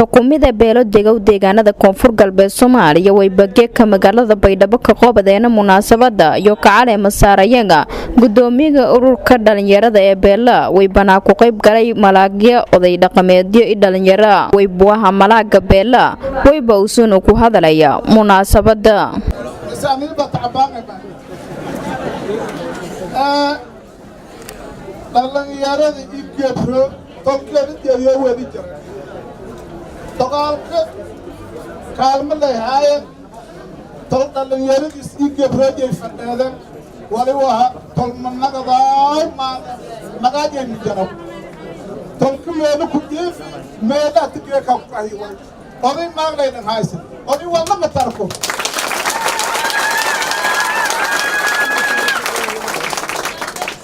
xukuumada beelo deegaanada koonfur galbeed Soomaaliya way bageeka magaalada Baydhabo ka qobadeena munaasabada iyo Caleemasaaray gudoomiyaha ururka dhalinyarada ee beela way banaa ku qayb galay malaagyo oday dhaqameedyo iyo dhalinyaro way buuha malaaga beela way bawsuun ku hadalaya munaasabada dhalinyarada igabro tolkeeda iyo wadi jiray dagaalka kaalmo leeyahay tol dhalinyarada igabro ay fadhiyaan wali waa tol manaqaday magaajay jiro tolkeeda ku jeef meela tigre ka qahay oday maaglayna haysan oday wala ma tarko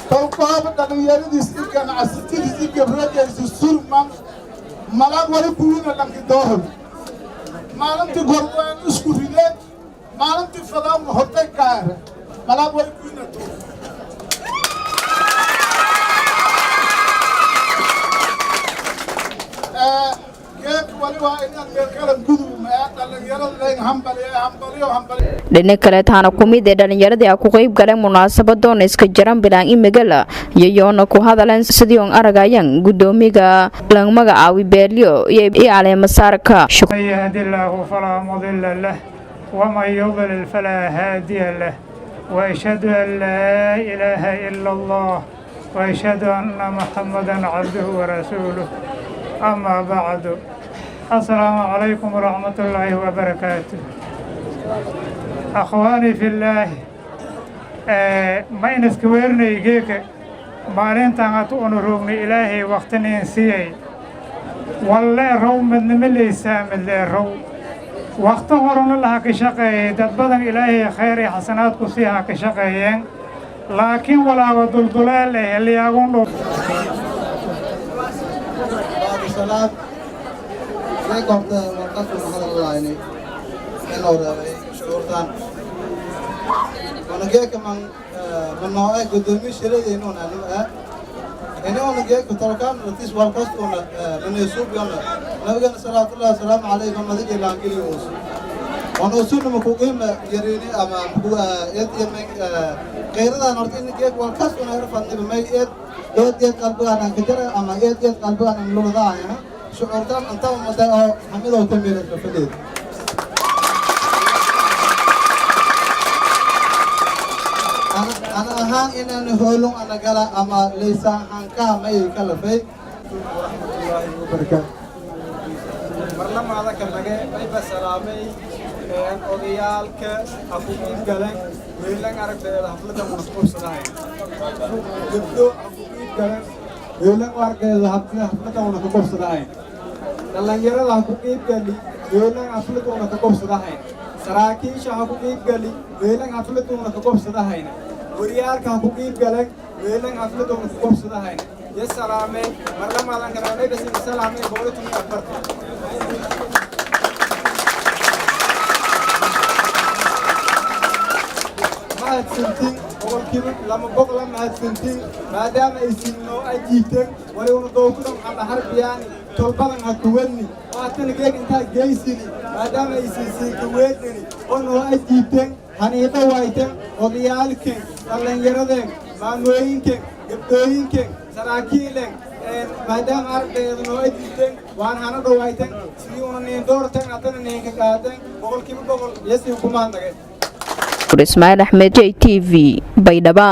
tolkooda dhalinyaradiis irkan asirtidiis gabrajaysi sulman malag wali kuwina dhanki doohol maalintii gorwaan isku rideen maalintii fadaan hortay kaare malag wali kuwina doohol geek wali waa inaan meelkalan gudub dhalinyarada leyn hambaliyo dhinaca kale taana kumid ee dhalinyarada ku qayb galay munaasabadooda iska jaran bilaan imagala iyayoona ku hadaleen sidii on aragayaan gudoomiyaha lang magacaawi beelyo iyo Caleemasaarka yahdillahu fala mudilla lah wa man yudlil fala hadiya lah wa ashhadu an la ilaha illa Allah wa ashhadu anna Muhammadan abduhu wa rasuluhu amma ba'du assalamu alaykum wa rahmatullahi wa barakatuh أخواني في الله ما ينسكويرني جيك مالين تانغتون روغني إلهي وقتني نسيي والله رو من ملي سامل رو وقت هورون الله كشقي دبدن إلهي خيري حسنات كسيها كشقيين لكن ولا ودلدلال اللي يقولون بعد الصلاة ليكم وقفتوا هذا الله يعني شعورتان ونجيك من نوعي قدومي شريدي نونا يعني ونجيك تركان رتيس والقصد من يسوب يوم نبقى صلاة الله السلام عليكم نذيك لانجلي موسى ونوصول مكوكيم يريني أما يد غير ذا نرتين نجيك والقصد ونعرف أن بمي يد قلبها نكجرة أما يد قلبها نملوذا شعورتان أنتم مدعو حميد وتنبيل الفديد أنا أهان إن نهولون أنا قال أما ليسان عنك ما يكلفي ورحمة الله وبركاته. مرلم هذا كنجة أي بسلامي أن أضيالك أفوكين قلنا ويلنا عرق ده حفلة مناسبة صداي. جبتو أفوكين قلنا ويلنا عرق ده حفلة مناسبة صداي. نلانجرا أفوكين قلنا ويلنا حفلة مناسبة صداي. سراكي شافوكين قلنا ويلنا حفلة مناسبة صداي. وريال كحكومي قالك ويلن أفلتهم كوب صداهين يا سلامي مرلا مالن كنا بس سلامي بقولتهم أكبر ما هتسنتين أول كيلو لما بقول ما هتسنتين ما دام يسنو أجيتك ولا يوردوكم على حرب يعني طلبنا هتويني وأتني كيك أنت جايسني ما دام يسنسي كويتني أنو أجيتك هنيتا وايتن odayaalkeen dhalinyarada maamooyinkeen gabdhooyinkeen saraakiileen maadaama ardayda noo edinteen waan hana dhawaayteen sidii una niin doorteen haddana niinka qaadeen boqolkiiba boqol yasi kumaandagay Ismail Ahmed JTV Baydhabo.